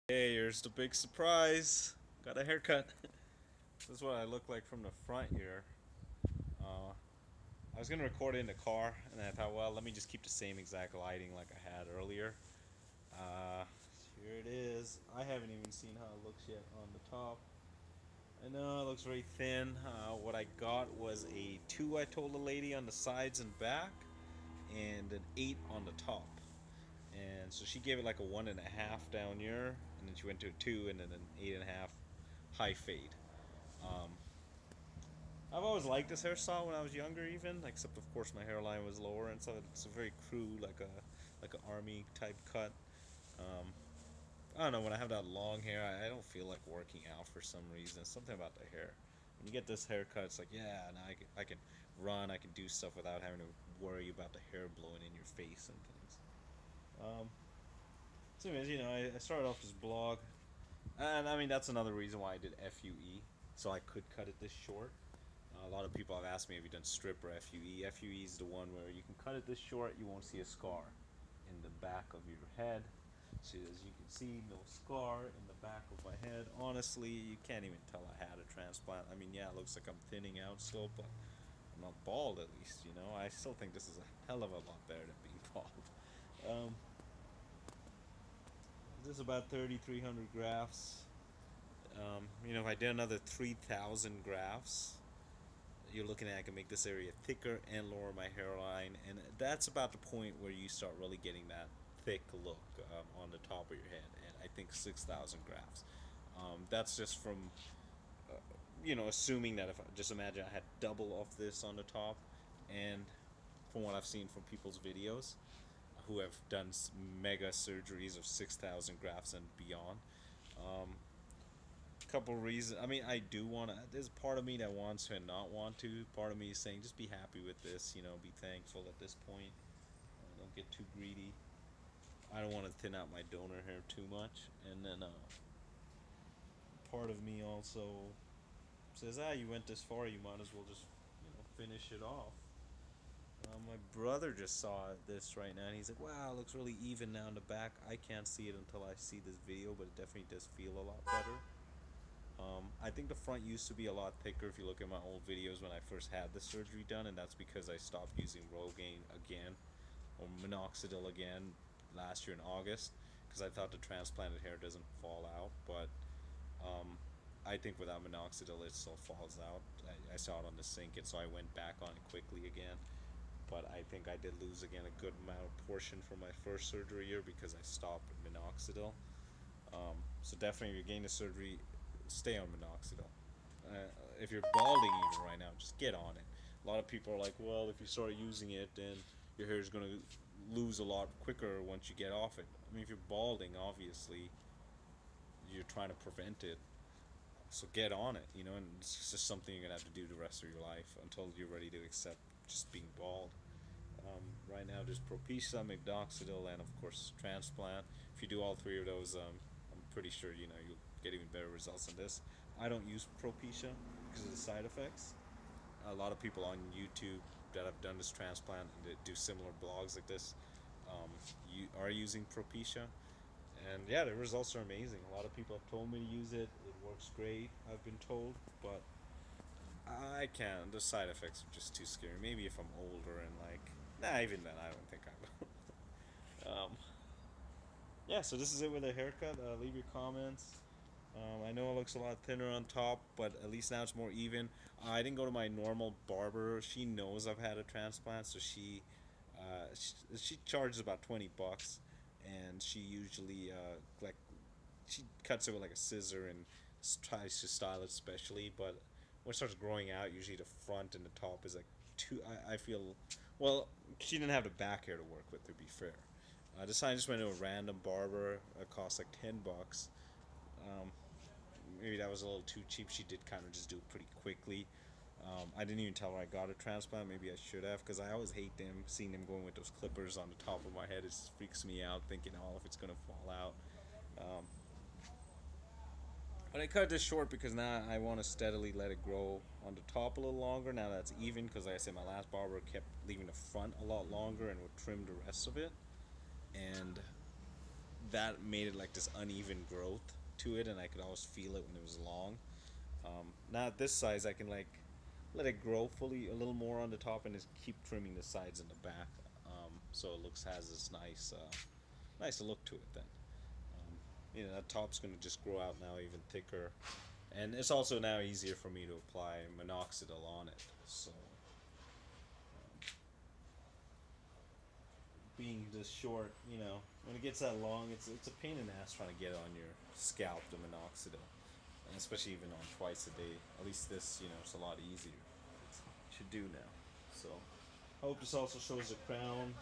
Hey, here's the big surprise. Got a haircut. This is what I look like from the front here. Uh, I was gonna record it in the car, and then I thought, well, let me just keep the same exact lighting like I had earlier. Uh, Here it is. I haven't even seen how it looks yet on the top. I know it looks very thin. What I got was a 2 I told the lady on the sides and back, and an 8 on the top. And so she gave it like a 1.5 down here, and then she went to a 2, and then an 8.5 high fade. Um, I've always liked this hairstyle when I was younger, even except of course my hairline was lower, and so it's a very crew, like an army type cut. Um, I don't know, when I have that long hair, I don't feel like working out for some reason. Something about the hair. When you get this haircut, it's like, yeah, now I can run, I can do stuff without having to worry about the hair blowing in your face and things. Um, so, anyways, I started off this blog, and I mean that's another reason why I did FUE, so I could cut it this short. A lot of people have asked me, have you done strip or FUE? FUE is the one where you can cut it this short, you won't see a scar in the back of your head. So as you can see, no scar in the back of my head. Honestly, you can't even tell I had a transplant. I mean, yeah, it looks like I'm thinning out still, but I'm not bald at least, you know? I still think this is a hell of a lot better than being bald. Um, this is about 3,300 grafts. If I did another 3,000 grafts, you're looking at I can make this area thicker and lower my hairline, and that's about the point where you start really getting that thick look on the top of your head. And I think 6,000 grafts. That's just from assuming that if just imagine I had double of this on the top, and from what I've seen from people's videos who have done mega surgeries of 6,000 grafts and beyond. Um, Couple reasons. I mean, I do want to. There's part of me that wants to and not want to. Part of me is saying just be happy with this. Be thankful at this point. Don't get too greedy. I don't want to thin out my donor hair too much. And then part of me also says, you went this far. You might as well just finish it off. My brother just saw this right now, and he's like, "Wow, it looks really even now in the back." I can't see it until I see this video, but it definitely does feel a lot better. I think the front used to be a lot thicker if you look at my old videos when I first had the surgery done, and that's because I stopped using Rogaine again, or minoxidil again, last year in August, because I thought the transplanted hair doesn't fall out, but um, I think without minoxidil it still falls out. I saw it on the sink, and so I went back on it quickly again, but I think I did lose again a good amount of portion from my first surgery year because I stopped minoxidil. So definitely, if you're getting the surgery, stay on minoxidil. If you're balding even right now, just get on it. A lot of people are like, well, if you start using it, then your hair is going to lose a lot quicker once you get off it. I mean, if you're balding, obviously, you're trying to prevent it. So get on it, and it's just something you're going to have to do the rest of your life until you're ready to accept just being bald. Right now, there's Propecia, minoxidil, and of course, transplant. If you do all three of those, I'm pretty sure you'll get even better results than this. I don't use Propecia because of the side effects. A lot of people on YouTube that have done this transplant and that do similar blogs like this, you are using Propecia, and yeah, the results are amazing. A lot of people have told me to use it. It works great, I've been told, but I can't. The side effects are just too scary. Maybe if I'm older and even then, I don't think I will. Yeah, so this is it with a haircut. Leave your comments. I know it looks a lot thinner on top, but at least now it's more even. I didn't go to my normal barber. She knows I've had a transplant, so she charges about $20, and she usually she cuts it with like a scissor and tries to style it specially. But when it starts growing out, usually the front and the top is like too. I feel well. She didn't have the back hair to work with, to be fair. This time I just went to a random barber. It cost like $10. Um, Maybe that was a little too cheap. She did kind of just do it pretty quickly. I didn't even tell her I got a transplant. Maybe I should have, because I always hate seeing them going with those clippers on the top of my head. It just freaks me out, thinking, oh, if it's gonna fall out. Um, but I cut this short because now I want to steadily let it grow on the top a little longer. Now that's even, because like I said, my last barber kept leaving the front a lot longer and would trim the rest of it. And that made it like this uneven growth to it, and I could always feel it when it was long. Now at this size, I can like let it grow fully a little more on the top and just keep trimming the sides and the back, so it has this nice look to it. Then, that top's gonna just grow out now even thicker, and it's also now easier for me to apply minoxidil on it. So, being this short, when it gets that long, it's a pain in the ass trying to get on your scalp the minoxidil, and especially even on twice a day. At least this, it's a lot easier. It should do now. So, I hope this also shows the crown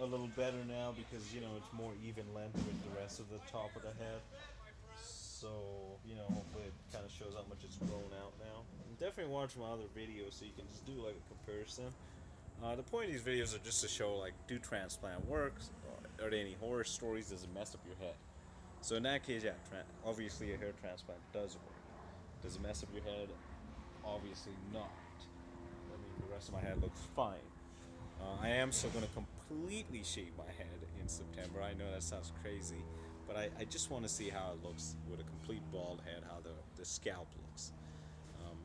a little better now because it's more even length with the rest of the top of the head. So hopefully it kind of shows how much it's grown out now. And definitely watch my other videos so you can just do like a comparison. The point of these videos are just to show like, do transplant works? Are there any horror stories? Does it mess up your head? So in that case, yeah, obviously a hair transplant does work. Does it mess up your head? Obviously not. I mean, the rest of my head looks fine. I am still going to completely shave my head in September. I know that sounds crazy, but I just want to see how it looks with a complete bald head, how the scalp looks.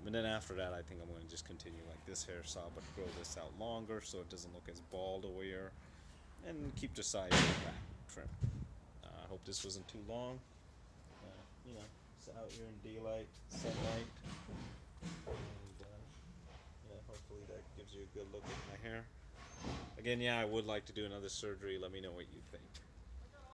And then after that, I think I'm going to just continue like this hairstyle, but grow this out longer so it doesn't look as bald aware, and keep the sides and the back trim. I hope this wasn't too long. It's out here in daylight, sunlight, and hopefully that gives you a good look at my hair. Again, yeah, I would like to do another surgery. Let me know what you think.